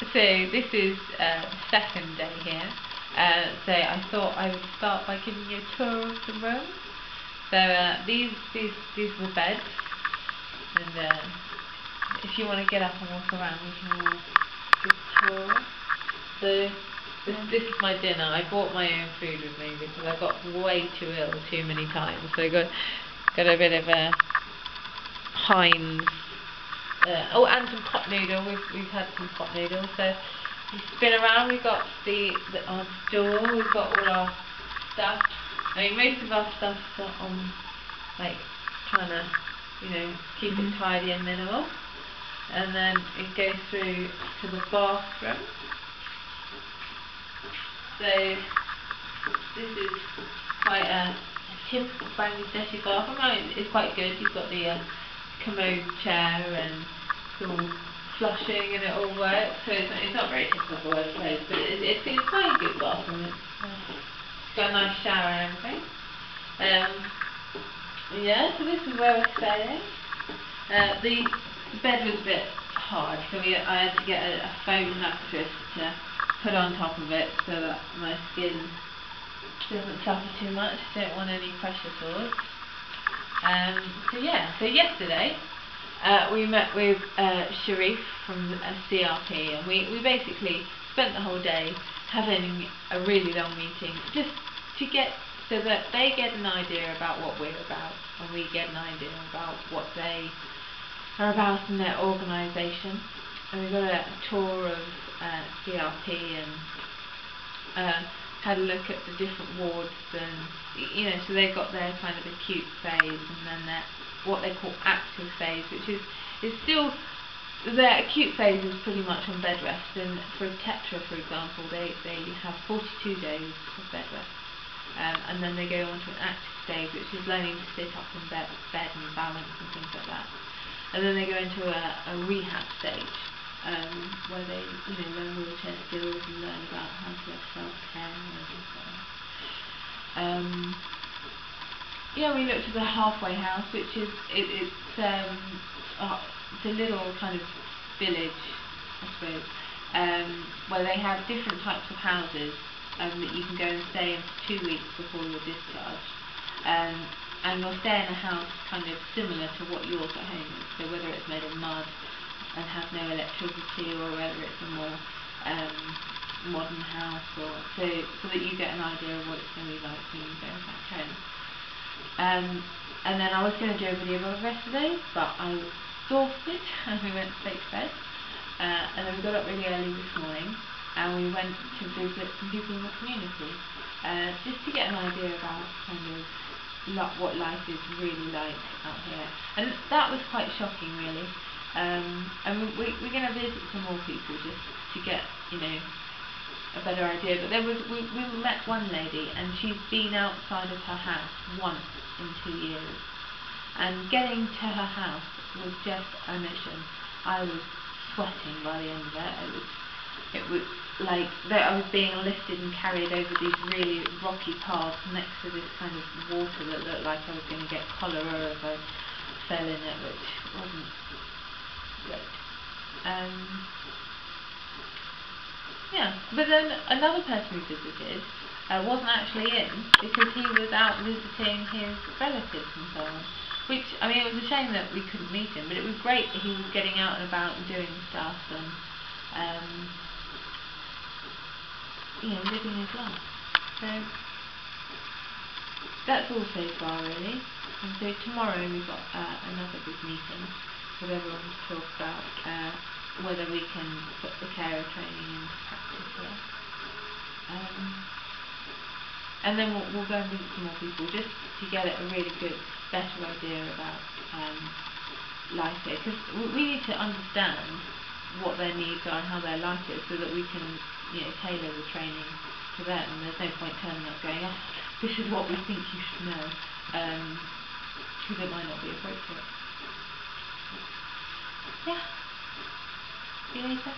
So this is the second day here. So I thought I would start by giving you a tour of the room. So these were beds, and if you want to get up and walk around, we can all give a tour. So this is my dinner. I brought my own food with me because I got way too ill too many times. So I got a bit of a Heinz. Oh, and some pot noodle. We've had some pot noodle. So you spin around. We've got our stool. We've got all our stuff. I mean, most of our stuff's on, like, trying to, keep it tidy and minimal. And then it goes through to the bathroom. So this is quite a typical Bangladeshi bathroom. I mean, it's quite good. You've got the commode chair and some flushing, and it all works. So it's not very typical, I suppose, but it's quite a good bathroom. It's got a nice shower and everything. Yeah, so this is where we're staying. The bed was a bit hard, so I had to get a foam mattress to put on top of it so that my skin doesn't suffer too much. Don't want any pressure sores. So yesterday we met with Sharif from CRP, and we basically spent the whole day having a really long meeting just to get so that they get an idea about what we're about, and we get an idea about what they are about in their organisation. And we got a tour of CRP and had a look at the different wards, and so they've got their kind of acute phase, and then their what they call active phase, which is still their acute phase is pretty much on bed rest. And for a tetra, for example, they have 42 days of bed rest, and then they go on to an active stage, which is learning to sit up in bed and balance and things like that. And then they go into a rehab stage, where they learn wheelchair skills and learn about how to have self-care and things like that. We looked at the halfway house, which is it's a little kind of village, I suppose, where they have different types of houses that you can go and stay in for 2 weeks before you're discharged. And you'll stay in a house kind of similar to what yours at home is. So whether it's made of mud and has no electricity, or whether it's a more modern house, or so that you get an idea of what it's going to be like when you go back home. And then I was going to do a video about yesterday, but I was exhausted and we went straight to bed. And then we got up really early this morning, and we went to visit some people in the community, just to get an idea about kind of what life is really like out here. And that was quite shocking, really. And we're going to visit some more people just to get a better idea. But we met one lady, and she's been outside of her house once in 2 years, and getting to her house was just a mission. I was sweating by the end of it. It was like that I was being lifted and carried over these really rocky paths next to this kind of water that looked like I was going to get cholera if I fell in it, which wasn't great. But then another person we visited wasn't actually in because he was out visiting his relatives and so on. Which, I mean, it was a shame that we couldn't meet him, but it was great that he was getting out and about and doing stuff and living his life. So that's all so far, really. And so tomorrow we've got another big meeting with everyone to talk about whether we can put the carer training into practice here. And then we'll go and visit some more people just to get a really good, better idea about life here. Because we need to understand what their needs are and how their life is, so that we can tailor the training to them. And there's no point turning up going, oh, this is what we think you should know, because it might not be appropriate. Yeah. See you later.